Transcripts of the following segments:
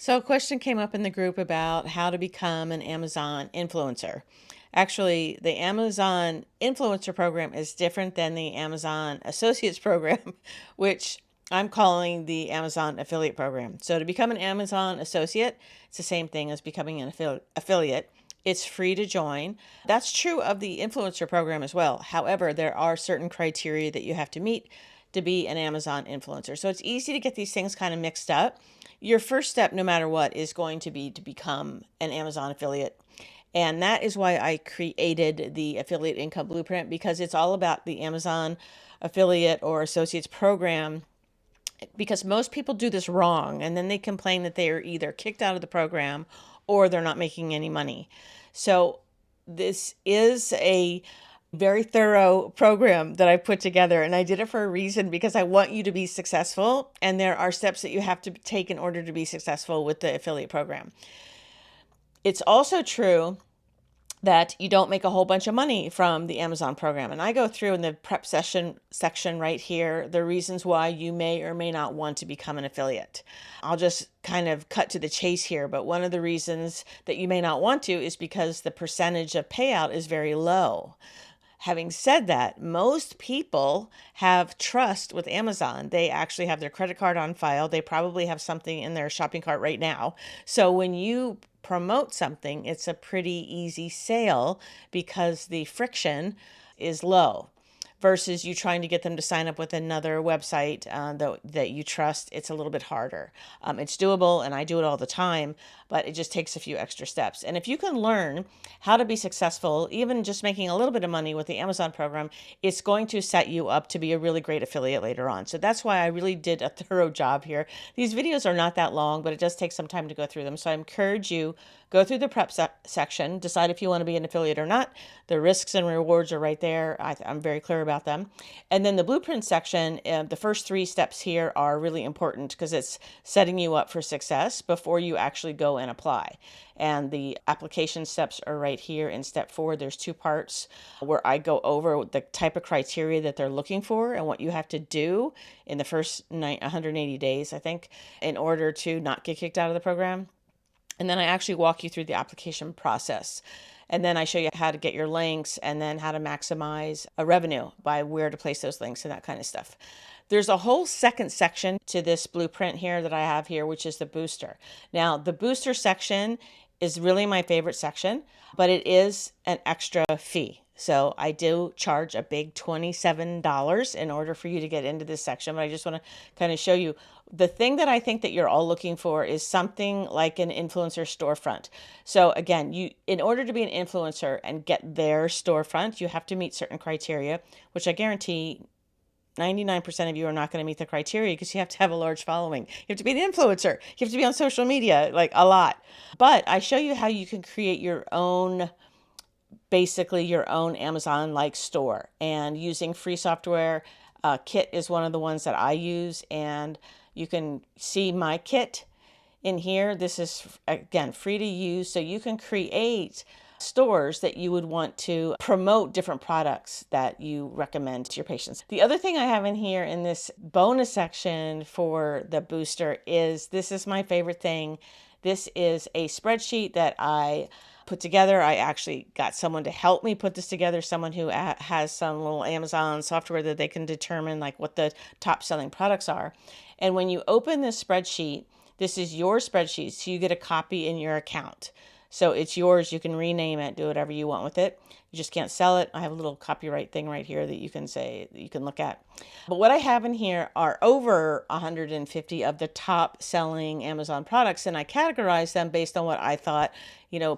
So a question came up in the group about how to become an Amazon influencer. Actually, the Amazon influencer program is different than the Amazon Associates program, which I'm calling the Amazon affiliate program. So to become an Amazon associate, it's the same thing as becoming an affiliate. It's free to join. That's true of the influencer program as well. However, there are certain criteria that you have to meet to be an Amazon influencer. So it's easy to get these things kind of mixed up. Your first step, no matter what, is going to be to become an Amazon affiliate. And that is why I created the affiliate income blueprint, because it's all about the Amazon affiliate or associates program, because most people do this wrong and then they complain that they are either kicked out of the program or they're not making any money. So this is a very thorough program that I put together, and I did it for a reason, because I want you to be successful, and there are steps that you have to take in order to be successful with the affiliate program. It's also true that you don't make a whole bunch of money from the Amazon program. And I go through in the prep session section right here the reasons why you may or may not want to become an affiliate. I'll just kind of cut to the chase here, but one of the reasons that you may not want to is because the percentage of payout is very low. Having said that, most people have trust with Amazon. They actually have their credit card on file. They probably have something in their shopping cart right now. So when you promote something, it's a pretty easy sale because the friction is low. Versus you trying to get them to sign up with another website that you trust, it's a little bit harder. It's doable, and I do it all the time, but it just takes a few extra steps. And if you can learn how to be successful, even just making a little bit of money with the Amazon program, it's going to set you up to be a really great affiliate later on. So that's why I really did a thorough job here. These videos are not that long, but it does take some time to go through them. So I encourage you, go through the prep section, decide if you want to be an affiliate or not. The risks and rewards are right there. I'm very clear about them. And then the blueprint section, the first 3 steps here are really important because it's setting you up for success before you actually go and apply. And the application steps are right here in step 4. There's 2 parts where I go over the type of criteria that they're looking for and what you have to do in the first 180 days, I think, in order to not get kicked out of the program. And then I actually walk you through the application process. And then I show you how to get your links and then how to maximize a revenue by where to place those links and that kind of stuff. There's a whole second section to this blueprint here that I have here, which is the booster. Now, the booster section is really my favorite section, but it is an extra fee. So I do charge a big $27 in order for you to get into this section, but I just want to kind of show you the thing that I think that you're all looking for is something like an influencer storefront. So again, in order to be an influencer and get their storefront, you have to meet certain criteria, which I guarantee 99% of you are not going to meet the criteria because you have to have a large following. You have to be an influencer. You have to be on social media, like a lot. But I show you how you can create your own, basically your own Amazon-like store, and using free software. Kit is one of the ones that I use, and you can see my kit in here. This is, again, free to use, so you can create stores that you would want to promote different products that you recommend to your patients. The other thing I have in here in this bonus section for the booster is, this is my favorite thing. This is a spreadsheet that I put together. I actually got someone to help me put this together, someone who has some little Amazon software that they can determine like what the top selling products are. And when you open this spreadsheet, this is your spreadsheet, so you get a copy in your account. So it's yours. You can rename it, do whatever you want with it. You just can't sell it. I have a little copyright thing right here that you can say, that you can look at. But what I have in here are over 150 of the top selling Amazon products, and I categorize them based on what I thought,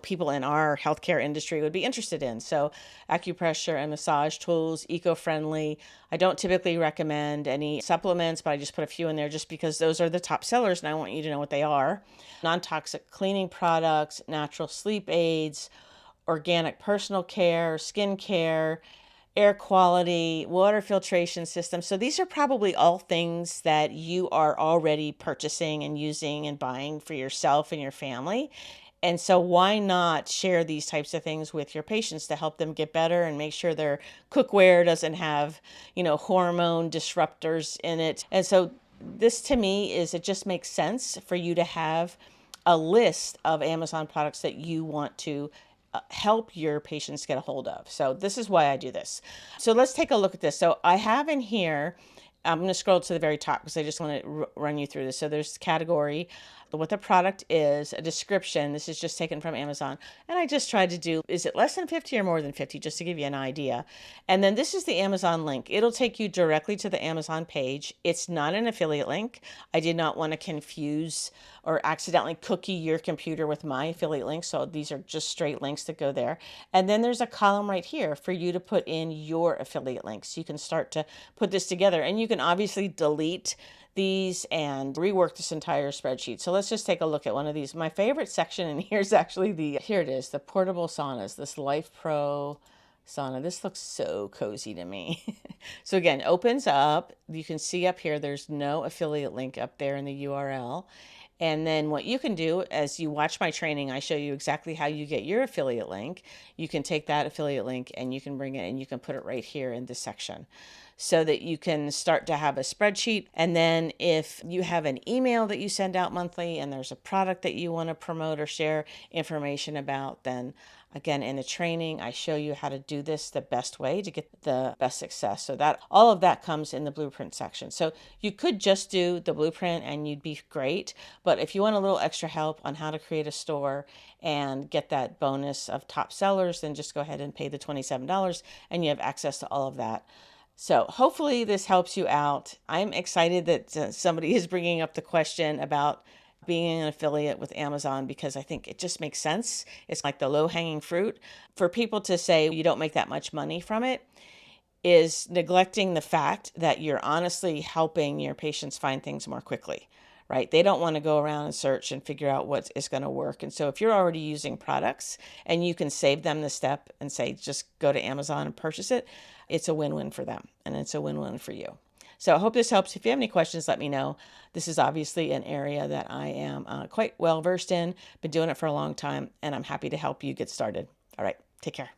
people in our healthcare industry would be interested in. So acupressure and massage tools, eco-friendly. I don't typically recommend any supplements, but I just put a few in there just because those are the top sellers and I want you to know what they are. Non-toxic cleaning products, natural sleep aids, organic personal care, skin care, air quality, water filtration systems. So these are probably all things that you are already purchasing and using and buying for yourself and your family. And so why not share these types of things with your patients to help them get better and make sure their cookware doesn't have, hormone disruptors in it. And so this to me is, it just makes sense for you to have a list of Amazon products that you want to help your patients get a hold of. So this is why I do this. So let's take a look at this. So I have in here, I'm going to scroll to the very top because I just want to run you through this. So there's category, what the product is, a description. This is just taken from Amazon. And I just tried to do, is it less than 50 or more than 50, just to give you an idea. And then this is the Amazon link. It'll take you directly to the Amazon page. It's not an affiliate link. I did not want to confuse or accidentally cookie your computer with my affiliate link. So these are just straight links that go there. And then there's a column right here for you to put in your affiliate links. You can start to put this together, and you can obviously delete these and rework this entire spreadsheet. So let's just take a look at one of these. My favorite section in here is actually here it is, the portable saunas, this Life Pro sauna. This looks so cozy to me. So again, opens up. You can see up here, there's no affiliate link up there in the URL. And then what you can do, as you watch my training, I show you exactly how you get your affiliate link. You can take that affiliate link and you can bring it and you can put it right here in this section so that you can start to have a spreadsheet. And then if you have an email that you send out monthly and there's a product that you want to promote or share information about, then again, in the training, I show you how to do this the best way to get the best success. So that all of that comes in the blueprint section. So you could just do the blueprint and you'd be great. But if you want a little extra help on how to create a store and get that bonus of top sellers, then just go ahead and pay the $27 and you have access to all of that. So hopefully this helps you out. I'm excited that somebody is bringing up the question about being an affiliate with Amazon because I think it just makes sense. It's like the low-hanging fruit. For people to say you don't make that much money from it is neglecting the fact that you're honestly helping your patients find things more quickly, right? They don't want to go around and search and figure out what is going to work. And so if you're already using products and you can save them the step and say, just go to Amazon and purchase it, it's a win-win for them and it's a win-win for you. So I hope this helps. If you have any questions, let me know. This is obviously an area that I am quite well versed in, been doing it for a long time, and I'm happy to help you get started. All right, take care.